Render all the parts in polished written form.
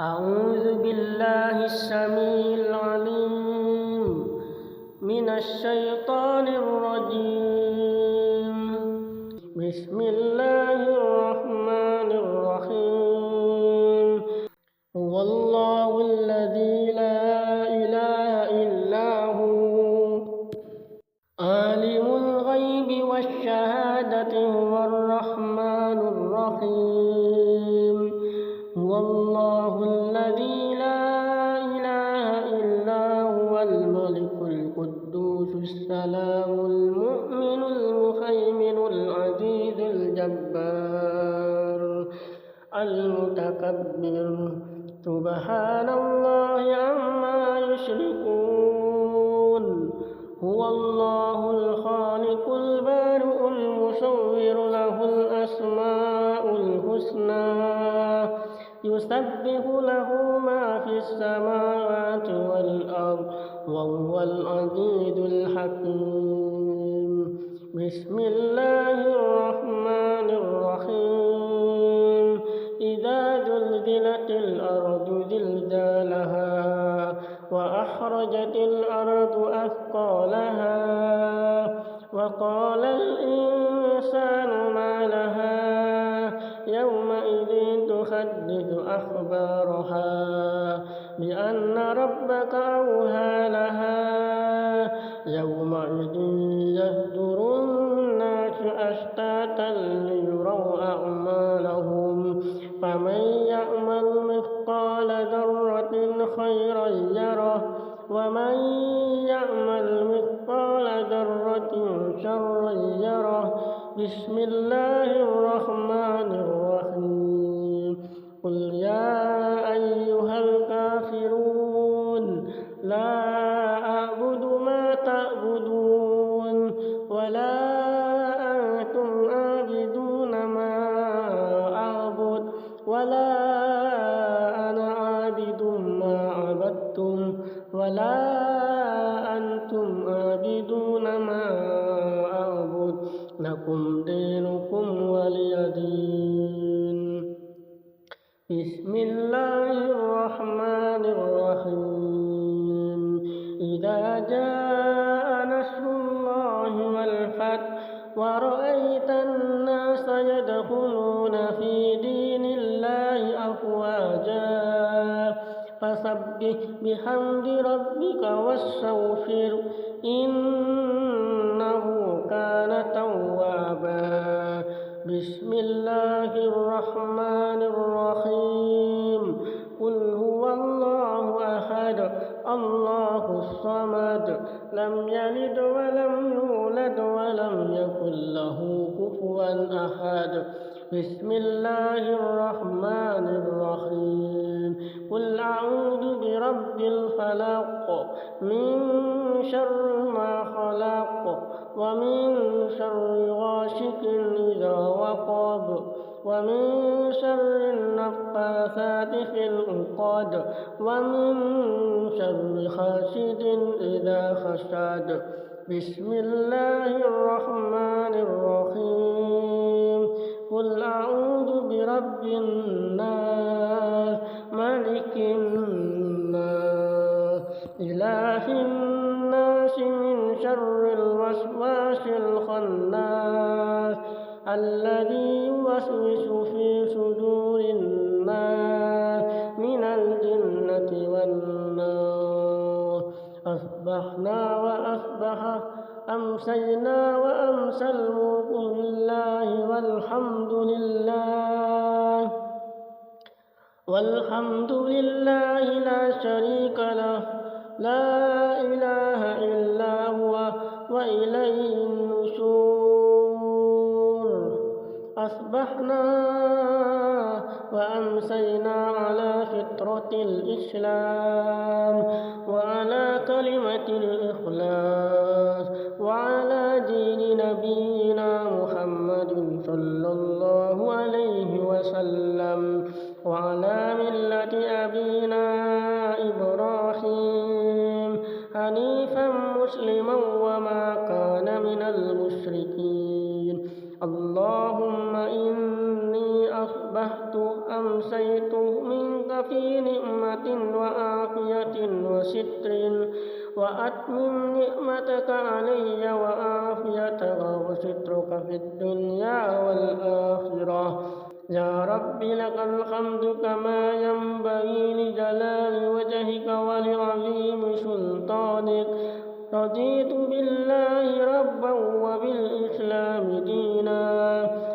أعوذ بالله السميع العليم من الشيطان الرجيم. بسم الله الرحمن الرحيم. هو الله الذي لا إله إلا هو عالم الغيب والشهادة هو الرحمن الرحيم. هو الله الذي لا إله إلا هو الملك القدوس السلام المؤمن المهيمن العزيز الجبار المتكبر سبحان الله عما يشركون. هو الله الخالق البارئ المصور له الأسماء الحسنى يسبح له ما في السماوات والأرض وهو العزيز الحكيم. بسم الله الرحمن الرحيم. إذا زلزلت الأرض زلزالها وأخرجت الأرض أثقالها وقال الإنسان ما لها يومئذ تحدث أخبارها بأن ربك أوحى لها يومئذ يصدر الناس أشتاتا ليروا أعمالهم فمن يعمل مثقال ذرة خيرا يره ومن يعمل مثقال ذرة شرا يره. بسم الله الرحمن الرحيم. قل يا أيها الكافرون لا أعبد ما تعبدون ولا أنتم عابدون ما أعبد ولا أنا عابد ما عبدتم ولا أنتم عابدون ما أعبد لكم دينكم ولي دين. بسم الله الرحمن الرحيم. إذا جاء نصر الله والفتح ورأيت الناس يدخلون في دين الله أفواجا فسبح بحمد ربك واستغفر إنه كان توابا. بسم الله الرحمن الرحيم. قل هو الله أحد الله الصمد لم يلد ولم يولد ولم يكن له كفوا أحد. بسم الله الرحمن الرحيم. قل أعوذ برب الفلق من شر ما خلق ومن شر غاسق إذا وقب ومن شر النفاثات في العقد ومن شر حاسد إذا حسد. بسم الله الرحمن الرحيم. قل أعوذ برب الناس ملك الناس إله الناس من شر الوسواس الخناس الذي يوسوس في صدور الناس من الجنة والناس. أصبحنا وأصبح أمسينا وأمسى الملك لله والحمد لله لا شريك له لا إله إلا هو وإليه النشور. أصبحنا وأمسينا على فطرة الإسلام وعلى كلمة الإخلاص وعلى دين نبينا محمد صلى الله عليه وسلم وعلى ملة أبينا إبراهيم حنيفا مسلما وما كان من المشركين. اللهم إني أصبحت أمسيت منك في نعمة وعافية وستر وأتمم نعمتك علي وعافيتك وسترك في الدنيا والآخرة. يا رب لك الحمد كما ينبغي لجلال وجهك ولعظيم سلطانك. رضيت بالله ربا وبالإسلام دينا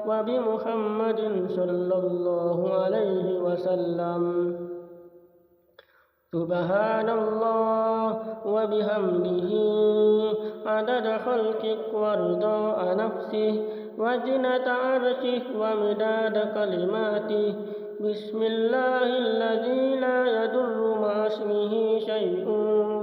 وبمحمد صلى الله عليه وسلم. سبحان الله وبحمده عدد خلقك ورضاء نفسه وزنة عرشه ومداد كلماته. بسم الله الذي لا يضر مع اسمه شيء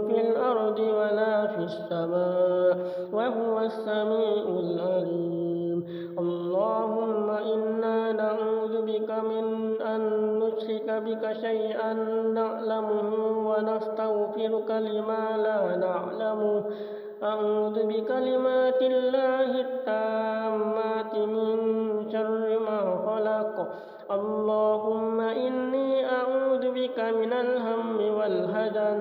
في الأرض ولا في السماء وهو السميع العليم. اللهم إنا نعوذ بك من أن نشرك بك شيئا نعلمه ونستغفرك لما لا نعلمه. أعوذ بكلمات الله التامات من شر ما خلق. اللهم إني أعوذ بك من الهم والحزن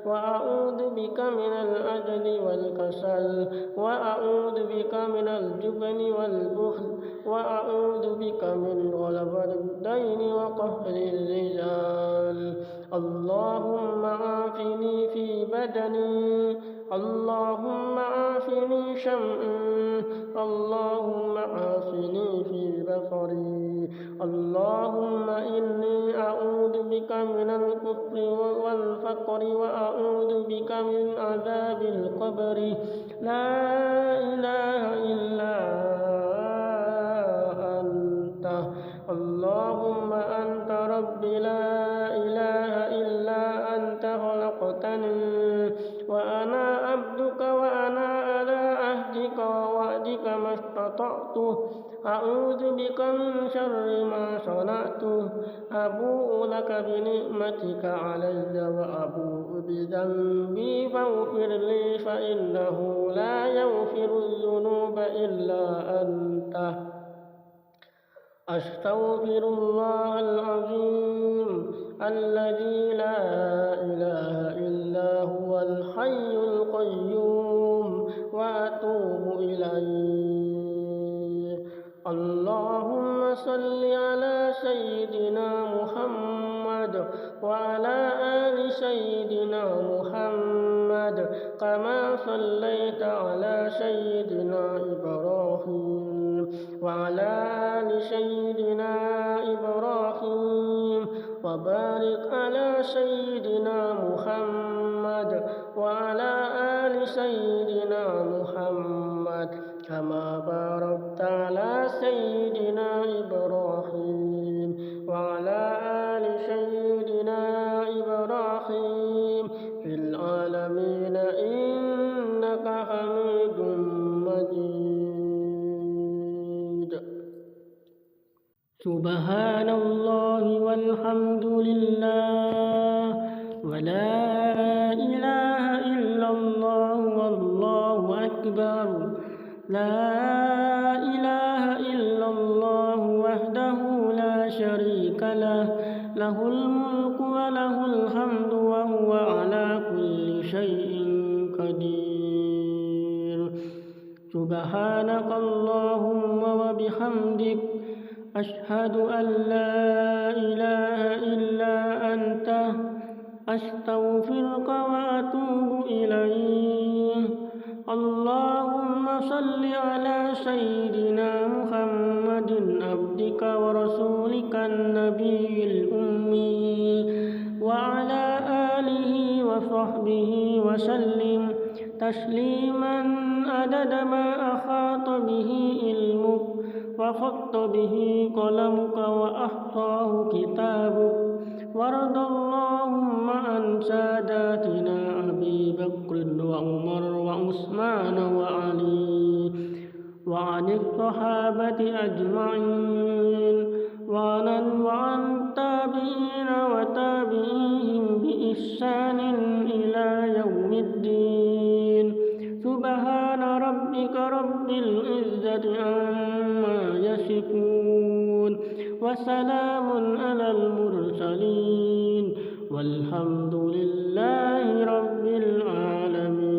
وأعوذ بك من العجز والكسل وأعوذ بك من الجبن والبخل وأعوذ بك من غلبة الدين وقهر الرجال. اللهم عافني في بدني. اللهم عافني شمعي. اللهم عافني في بصري. اللهم إني أعوذ بك من الكفر والفقر وأعوذ بك من عذاب القبر. لا إله إلا أنت. اللهم أنت ربي لا إله إلا أنت خلقتني وأنا عبدك وأنا على عهدك ووعدك ما استطعت. أعوذ بك من شر ما صنعت. أبوء لك بنعمتك علي وأبوء بذنبي فاغفر لي فإنه لا يغفر الذنوب إلا أنت. أستغفر الله العظيم الذي لا إله إلا هو الحي القيوم وأتوب إليه. اللهم صل على سيدنا محمد وعلى آل سيدنا محمد كما صليت على سيدنا إبراهيم وعلى آل سيدنا إبراهيم وبارك على سيدنا محمد وعلى آل سيدنا محمد كما باركت على سيدنا إبراهيم وعلى آل سيدنا إبراهيم في العالمين إنك حميد مجيد. سبحان الله والحمد لله ولا إله إلا الله والله أكبر. لا إله إلا الله وحده لا شريك له له الملك وله الحمد وهو على كل شيء قدير. سبحانك اللهم وبحمدك أشهد أن لا إله إلا أنت أستغفرك وأتوب إليك. اللهم صل على سيدنا محمد عبدك ورسولك النبي الأمي وعلى آله وصحبه وسلم تسليما عدد ما أحاط به علمك وخط به قلمك وأحصاه كتابك. وارض اللهم عن ساداتنا أبي بكر وعمر وعثمان وعلي وعن الصحابة أجمعين وعن التابعين وتابعيهم بإحسان إلى يوم الدين. سبحان ربك رب العزة عما يصفون وسلام على المرسلين والحمد لله رب العالمين.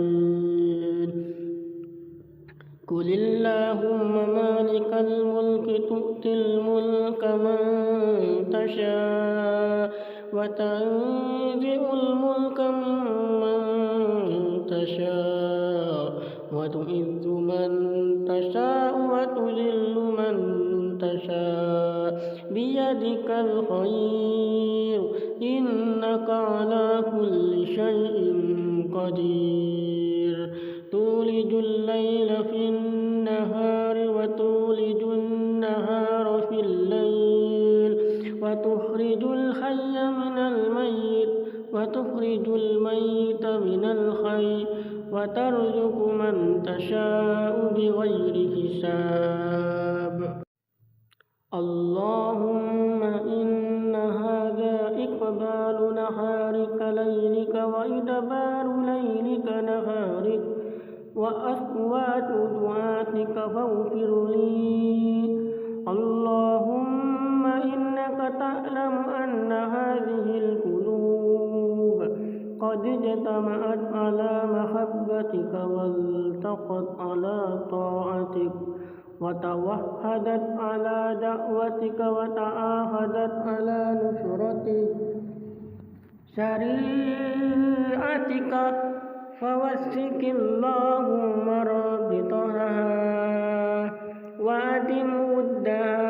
قل اللهم مالك الملك تؤتي الملك من تشاء وتنزع الملك ممن تشاء وتعز من تشاء وتذل من تشاء بيدك الخير إنك على كل شيء قدير. تولج الليل في النهار وتولج النهار في الليل وتخرج الحي من الميت وتخرج الميت من الحي وترزق من تشاء بغير حساب. اللهم إن هذا إقبال نهارك ليلك وإدبار ليلك نهارك وأصوات دعاتك فاغفر لي. اللهم إنك تعلم أن هذه القلوب قد اجتمعت على محبتك والتقت على طاعتك وتوحدت على دعوتك وتعاهدت على نصرة شريعتك فوثق اللهم رابطها وأدم ودها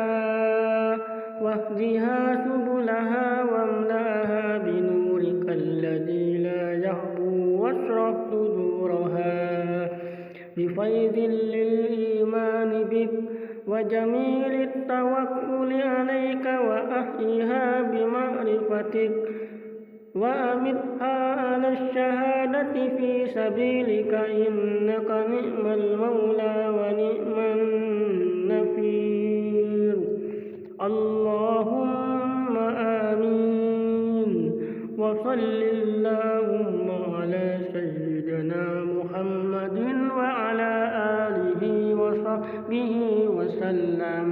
واهدها سبلها واملأها بنورك الذي لا يهبو واشرح صدورها بفيض للإيمان بك وجميل التوكل عليك وأحيها بمعرفتك وأمتها على الشهادة في سبيلك إنك نعم المولى ونعم النصير. اللهم آمين. وصل اللهم على سيدنا محمد وعلى آله وصحبه وسلم.